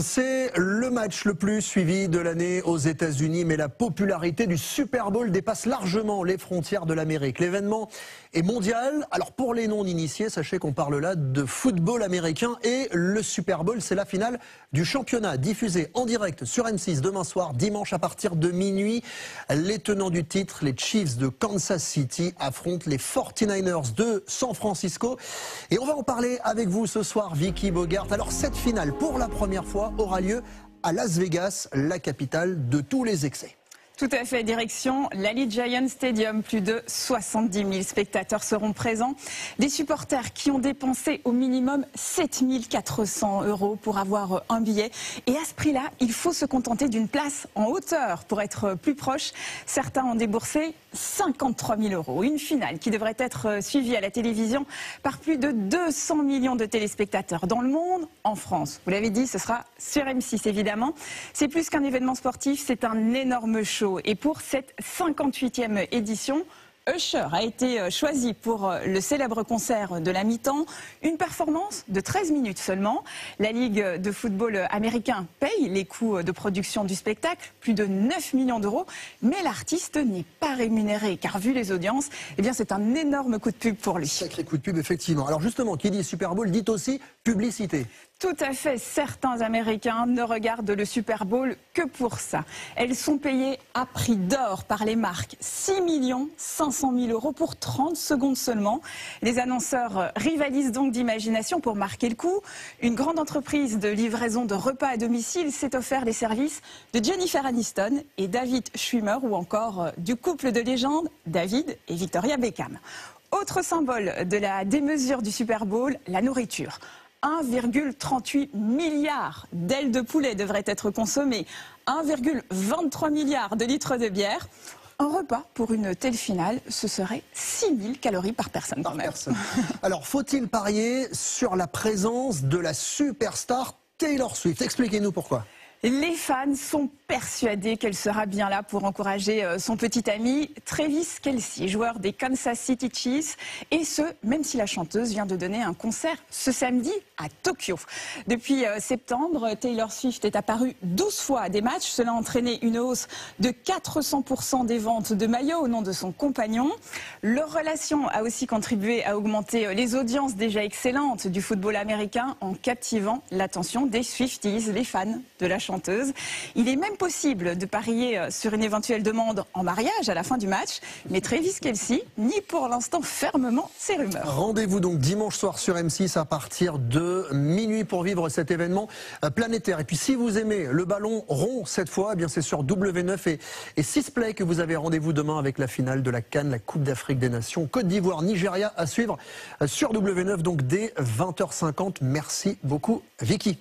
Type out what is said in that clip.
C'est le match le plus suivi de l'année aux États-Unis, mais la popularité du Super Bowl dépasse largement les frontières de l'Amérique. L'événement est mondial. Alors pour les non-initiés, sachez qu'on parle là de football américain et le Super Bowl, c'est la finale du championnat diffusée en direct sur M6 demain soir, dimanche à partir de minuit. Les tenants du titre, les Chiefs de Kansas City, affrontent les 49ers de San Francisco. Et on va en parler avec vous ce soir, Vicky Bogart. Alors cette finale, pour la première fois, aura lieu à Las Vegas, la capitale de tous les excès. Tout à fait, direction l'Alliant Stadium. Plus de 70 000 spectateurs seront présents. Des supporters qui ont dépensé au minimum 7 400 € pour avoir un billet. Et à ce prix-là, il faut se contenter d'une place en hauteur pour être plus proche. Certains ont déboursé 53 000 €. Une finale qui devrait être suivie à la télévision par plus de 200 millions de téléspectateurs dans le monde, en France. Vous l'avez dit, ce sera sur M6 évidemment. C'est plus qu'un événement sportif, c'est un énorme show. Et pour cette 58e édition, Usher a été choisi pour le célèbre concert de la mi-temps. Une performance de 13 minutes seulement. La Ligue de football américain paye les coûts de production du spectacle, plus de 9 millions d'euros. Mais l'artiste n'est pas rémunéré, car vu les audiences, eh bien c'est un énorme coup de pub pour lui. Sacré coup de pub, effectivement. Alors justement, qui dit Super Bowl dit aussi publicité. Tout à fait. Certains Américains ne regardent le Super Bowl que pour ça. Elles sont payées à prix d'or par les marques. 6 500 000 € pour 30 secondes seulement. Les annonceurs rivalisent donc d'imagination pour marquer le coup. Une grande entreprise de livraison de repas à domicile s'est offert les services de Jennifer Aniston et David Schwimmer, ou encore du couple de légende David et Victoria Beckham. Autre symbole de la démesure du Super Bowl, la nourriture. 1,38 milliard d'ailes de poulet devraient être consommées, 1,23 milliard de litres de bière. Un repas pour une telle finale, ce serait 6 000 calories par personne. Par personne. Alors, faut-il parier sur la présence de la superstar Taylor Swift? Expliquez-nous pourquoi. Les fans sont persuadés qu'elle sera bien là pour encourager son petit ami Travis Kelce, joueur des Kansas City Chiefs, et ce, même si la chanteuse vient de donner un concert ce samedi à Tokyo. Depuis septembre, Taylor Swift est apparue 12 fois à des matchs. Cela a entraîné une hausse de 400% des ventes de maillots au nom de son compagnon. Leur relation a aussi contribué à augmenter les audiences déjà excellentes du football américain en captivant l'attention des Swifties, les fans de la chanteuse. Il est même possible de parier sur une éventuelle demande en mariage à la fin du match, mais Travis Kelce nie pour l'instant fermement ces rumeurs. Rendez-vous donc dimanche soir sur M6 à partir de minuit pour vivre cet événement planétaire. Et puis si vous aimez le ballon rond cette fois, eh bien c'est sur W9 et 6play que vous avez rendez-vous demain avec la finale de la CAN, la Coupe d'Afrique des Nations, Côte d'Ivoire, Nigeria à suivre sur W9 donc dès 20h50. Merci beaucoup Vicky.